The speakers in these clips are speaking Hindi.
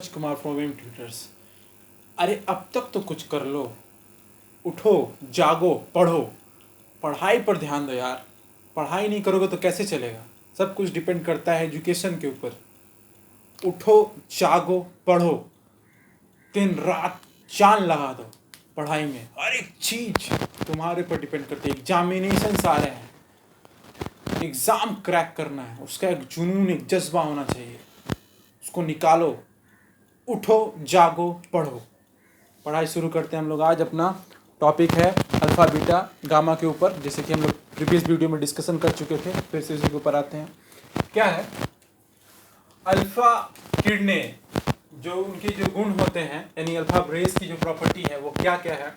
Kumar from M tutors. अरे अब तक तो कुछ कर लो, उठो, जागो, पढ़ो, पढ़ाई पर ध्यान दो यार। पढ़ाई नहीं करोगे तो कैसे चलेगा? सब कुछ डिपेंड करता है एजुकेशन के ऊपर। उठो, जागो, पढ़ो, दिन रात जान लगा दो पढ़ाई में। हर एक चीज तुम्हारे पर डिपेंड करती है। एग्जामिनेशन आ रहे हैं, एग्जाम क्रैक करना है, उसका एक जुनून, एक जज्बा होना चाहिए, उसको निकालो। उठो, जागो, पढ़ो। पढ़ाई शुरू करते हैं हम लोग। आज अपना टॉपिक है अल्फ़ा बीटा गामा के ऊपर, जैसे कि हम लोग प्रीवियस वीडियो में डिस्कशन कर चुके थे। फिर से उसी के ऊपर आते हैं। क्या है अल्फ़ा किरणें, जो उनके जो गुण होते हैं, यानी अल्फ़ा रेस की जो प्रॉपर्टी है वो क्या क्या है।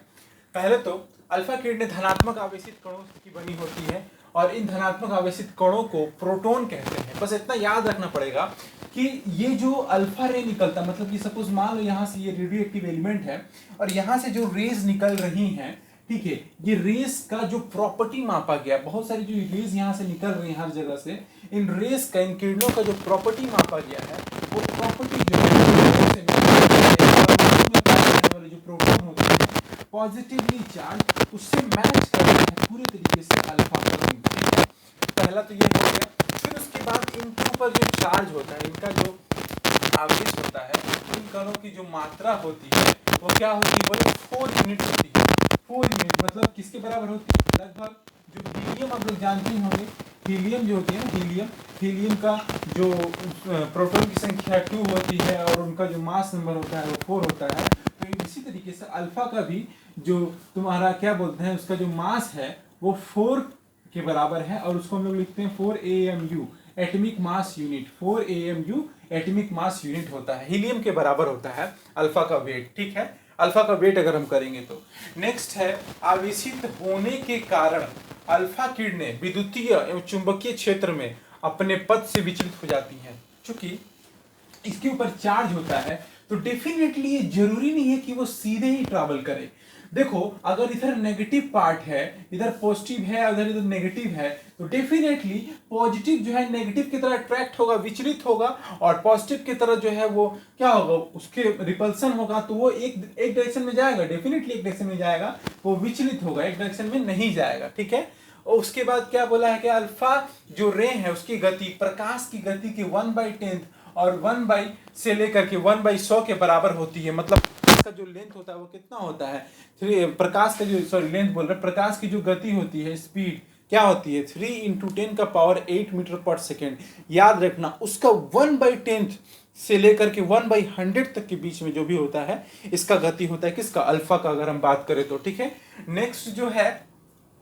पहले तो अल्फ़ा किरणें धनात्मक आवेशित कणों की बनी होती है और इन धनात्मक आवेशित कणों को प्रोटॉन कहते हैं। बस इतना याद रखना पड़ेगा कि ये जो अल्फा रे निकलता, मतलब कि सपोज मान लो यहाँ से ये रेडियो एक्टिव एलिमेंट है और यहाँ से जो रेज निकल रही हैं, ठीक है, ये रेस का जो प्रॉपर्टी मापा गया, बहुत सारी जो रेज यहाँ से निकल रही है हर जगह से, इन रेस का, इन किरणों का जो प्रॉपर्टी मापा गया है, वो प्रॉपर्टी जो जो प्रोटॉन होते हैं पॉजिटिवली चार्ज, उससे मैच करते हैं पूरे तरीके से अल्फा प्रोटीन। पहला तो ये हो गया। फिर उसके बाद इनके ऊपर जो चार्ज होता है, इनका जो आवेश होता है, इन कणों की जो मात्रा होती है वो क्या होती है बोले 4 यूनिट होती है। 4 यूनिट मतलब किसके बराबर होती है? लगभग जो हीलियम आप लोग जानते होंगे, हीलियम जो होती है ना, हीलियम का जो प्रोटॉन की संख्या 2 होती है और उनका जो मास नंबर होता है वो 4 होता है। तो इसी तरीके से अल्फा का भी जो तुम्हारा क्या बोलते हैं, उसका जो मास है वो 4 के बराबर है और उसको हम लोग लिखते हैं 4 AMU, atomic mass unit. 4 AMU atomic mass unit होता है, हीलियम के बराबर होता है अल्फा का वेट। ठीक है, अल्फा का वेट अगर हम करेंगे तो। नेक्स्ट है आवेशित होने के कारण अल्फा किरणें विद्युतीय एवं चुंबकीय क्षेत्र में अपने पथ से विचलित हो जाती हैं। चूंकि इसके ऊपर चार्ज होता है तो डेफिनेटली ये जरूरी नहीं है कि वो सीधे ही ट्रैवल करे। देखो, अगर इधर नेगेटिव पार्ट है, इधर पॉजिटिव है, इधर इधर नेगेटिव है, तो डेफिनेटली पॉजिटिव जो है नेगेटिव की तरह अट्रैक्ट होगा, विचलित होगा, और पॉजिटिव की तरह जो है वो क्या होगा, उसके रिपल्सन होगा, तो वो एक डायरेक्शन में जाएगा, डेफिनेटली एक डायरेक्शन में जाएगा, वो विचलित होगा, एक डायरेक्शन में नहीं जाएगा। ठीक है। और उसके बाद क्या बोला है कि अल्फा जो रे है उसकी गति प्रकाश की गति की 1/10 और 1 से लेकर के 1/100 के बराबर होती है। मतलब इसका जो लेंथ होता है वो कितना होता है, प्रकाश का जो लेंथ बोल रहे, प्रकाश की जो गति होती है, स्पीड क्या होती है, 3 × 10⁸ मीटर पर सेकेंड। याद रखना, उसका 1/10 से लेकर के 1/100 तक के बीच में जो भी होता है, इसका गति होता है किसका, अल्फा का, अगर हम बात करें तो। ठीक है। नेक्स्ट जो है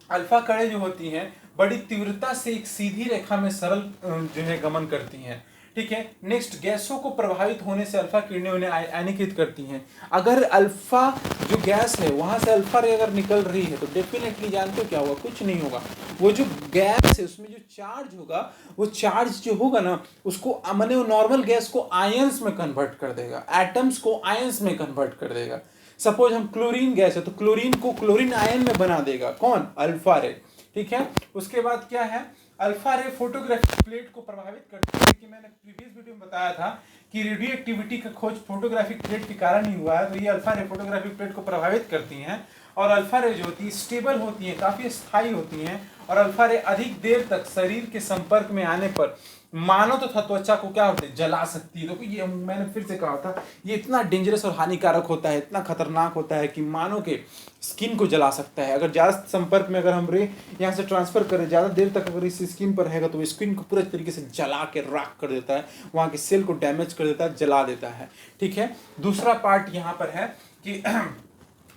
अल्फा कणें जो होती हैं बड़ी तीव्रता से एक सीधी रेखा में सरल जो है गमन करती हैं। ठीक है। नेक्स्ट, गैसों को प्रभावित होने से अल्फा किरणें उन्हें आयनीकृत करती हैं। अगर अल्फा जो गैस है वहां से अल्फा रे अगर निकल रही है तो डेफिनेटली जानते हो क्या होगा, कुछ नहीं होगा। वो जो गैस है उसमें जो चार्ज होगा, वो चार्ज जो होगा ना, उसको मैंने वो नॉर्मल गैस को आयंस में कन्वर्ट कर देगा, एटम्स को आयंस में कन्वर्ट कर देगा। सपोज हम क्लोरीन गैस है तो क्लोरीन को क्लोरीन आयन में बना देगा कौन, अल्फा रे। ठीक है। उसके बाद क्या है, अल्फा रे फोटोग्राफिक प्लेट को प्रभावित करती है। कि मैंने प्रीवियस वीडियो में बताया था कि रेडियो एक्टिविटी का खोज फोटोग्राफिक प्लेट के कारण ही हुआ है, तो ये अल्फा रे फोटोग्राफिक प्लेट को प्रभावित करती हैं। और अल्फा रे जो होती है स्टेबल होती है, काफी स्थायी होती हैं, और अल्फा रे अधिक देर तक शरीर के संपर्क में आने पर मानव तथा त्वचा को क्या होता है, जला सकती है। देखो, ये मैंने फिर से कहा था, ये इतना डेंजरस और हानिकारक होता है, इतना खतरनाक होता है कि मानव के स्किन को जला सकता है। अगर ज़्यादा संपर्क में अगर हम रे यहाँ से ट्रांसफर करें, ज़्यादा देर तक अगर इस स्किन पर रहेगा तो स्किन को पूरे तरीके से जला के राख कर देता है, वहाँ के सेल को डैमेज कर देता है, जला देता है। ठीक है। दूसरा पार्ट यहाँ पर है कि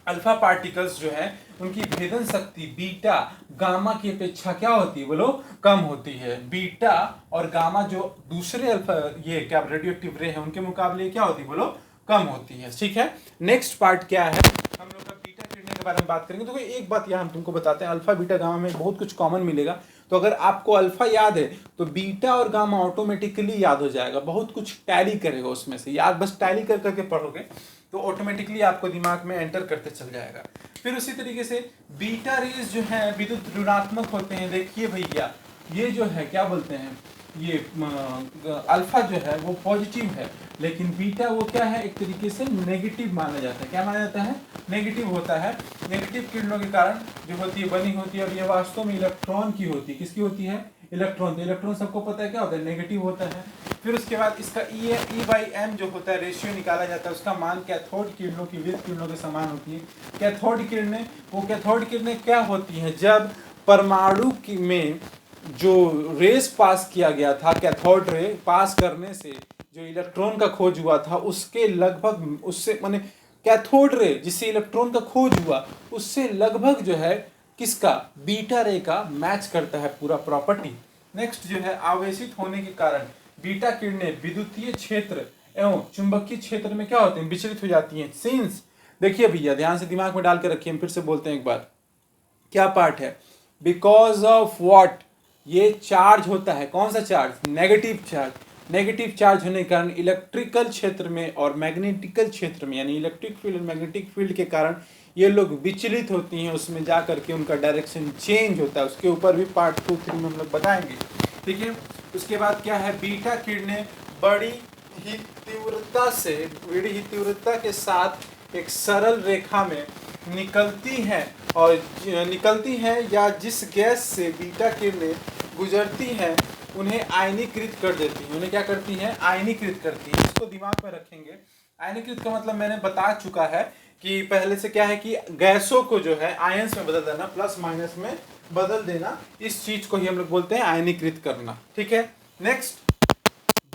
अल्फा पार्टिकल्स जो है उनकी भेदन शक्ति बीटा गामा की अपेक्षा क्या होती है बोलो, कम होती है। बीटा और गामा जो दूसरे अल्फा ये क्या रेडियोएक्टिव रे है उनके मुकाबले क्या होती है बोलो, कम होती है। ठीक है। नेक्स्ट पार्ट क्या है, हम लोग का बीटा किरणें के बारे में बात करेंगे। तो एक बात यहाँ हम तुमको बताते हैं, अल्फा बीटा गामा में बहुत कुछ कॉमन मिलेगा। तो अगर आपको अल्फा याद है तो बीटा और गामा ऑटोमेटिकली याद हो जाएगा, बहुत कुछ टैली करेगा उसमें से, याद बस टैली कर करके पढ़ोगे तो ऑटोमेटिकली आपको दिमाग में एंटर करते चल जाएगा। फिर उसी तरीके से बीटा रेज जो है विद्युत ऋणात्मक होते हैं। देखिए भैया, ये जो है क्या बोलते हैं, ये अल्फा जो है वो पॉजिटिव है, लेकिन बीटा वो क्या है, एक तरीके से नेगेटिव माना जाता है। क्या माना जाता है? नेगेटिव होता है। नेगेटिव किरणों के कारण जो होती है बनी होती है, और ये वास्तव में इलेक्ट्रॉन की होती है। किसकी होती है? इलेक्ट्रॉन। तो इलेक्ट्रॉन सबको पता है क्या होता है, नेगेटिव होता है। फिर उसके बाद इसका E/m जो होता है रेशियो निकाला जाता है, उसका मान कैथोड किरणों की विद्युत किरणों के समान होती है। कैथोड किरणें, वो कैथोड किरणें क्या होती हैं, जब परमाणु में जो रेस पास किया गया था, कैथोड रे पास करने से जो इलेक्ट्रॉन का खोज हुआ था, उसके लगभग, उससे माने कैथोड रे जिससे इलेक्ट्रॉन का खोज हुआ, उससे लगभग जो है किसका, बीटा रे का मैच करता है पूरा प्रॉपर्टी। नेक्स्ट जो है आवेशित होने के कारण बीटा किरणें विद्युतीय क्षेत्र एवं चुंबकीय क्षेत्र में क्या होते हैं, विचलित हो जाती हैं। सिंस, देखिए भैया ध्यान से दिमाग में डाल के रखिए, हम फिर से बोलते हैं एक बार, क्या पार्ट है, बिकॉज ऑफ व्हाट, ये चार्ज होता है, कौन सा charge, negative charge. Negative charge होने के कारण इलेक्ट्रिकल क्षेत्र में और मैग्नेटिकल क्षेत्र में, यानी इलेक्ट्रिक फील्ड और मैग्नेटिक फील्ड के कारण ये लोग विचलित होती हैं, उसमें जा करके उनका डायरेक्शन चेंज होता है। उसके ऊपर भी पार्ट 2, 3 में हम लोग बताएंगे, ठीक है। उसके बाद क्या है, बीटा किरणें बड़ी ही तीव्रता के साथ एक सरल रेखा में निकलती हैं, और निकलती हैं या जिस गैस से बीटा किरणें गुजरती हैं उन्हें आयनीकृत कर देती हैं। उन्हें क्या करती हैं, आयनीकृत करती हैं। इसको दिमाग में रखेंगे। आयनीकृत का मतलब मैंने बता चुका है कि पहले से क्या है कि गैसों को जो है आयंस में बदल देना, प्लस माइनस में बदल देना, इस चीज को ही हम लोग बोलते हैं आयनीकृत करना, ठीक है। नेक्स्ट,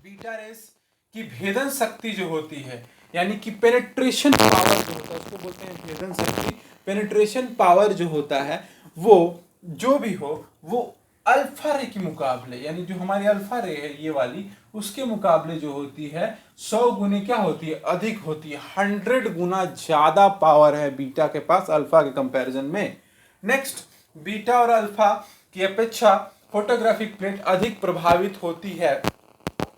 बीटा रेस की भेदन शक्ति जो होती है, यानी कि पेनिट्रेशन पावर जो होता है, उसको बोलते हैं भेदन शक्ति। पेनिट्रेशन पावर जो होता है वो जो भी हो, वो अल्फा रे के मुकाबले, यानी जो हमारी अल्फा रे है ये वाली, उसके मुकाबले जो होती है 100 गुने क्या होती है, अधिक होती है। 100 गुना ज्यादा पावर है बीटा के पास अल्फा के कंपैरिजन में। नेक्स्ट, बीटा और अल्फा की अपेक्षा फोटोग्राफिक प्लेट अधिक प्रभावित होती है,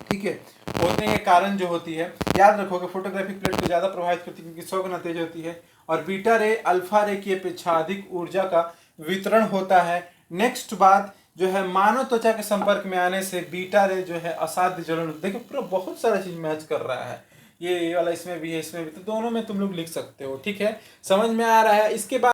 ठीक है। होने के कारण जो होती है, याद रखोगे, फोटोग्राफिक प्लेट को ज्यादा प्रभावित करती है क्योंकि 100 गुना तेज होती है, और बीटा रे अल्फा रे की अपेक्षा अधिक ऊर्जा का वितरण होता है। नेक्स्ट बात जो है, मानव त्वचा के संपर्क में आने से बीटा रे जो है असाध्य जलन, देखो पूरा बहुत सारा चीज मैच कर रहा है, ये वाला इसमें भी है, इसमें भी, तो दोनों में तुम लोग लिख सकते हो, ठीक है। समझ में आ रहा है। इसके बाद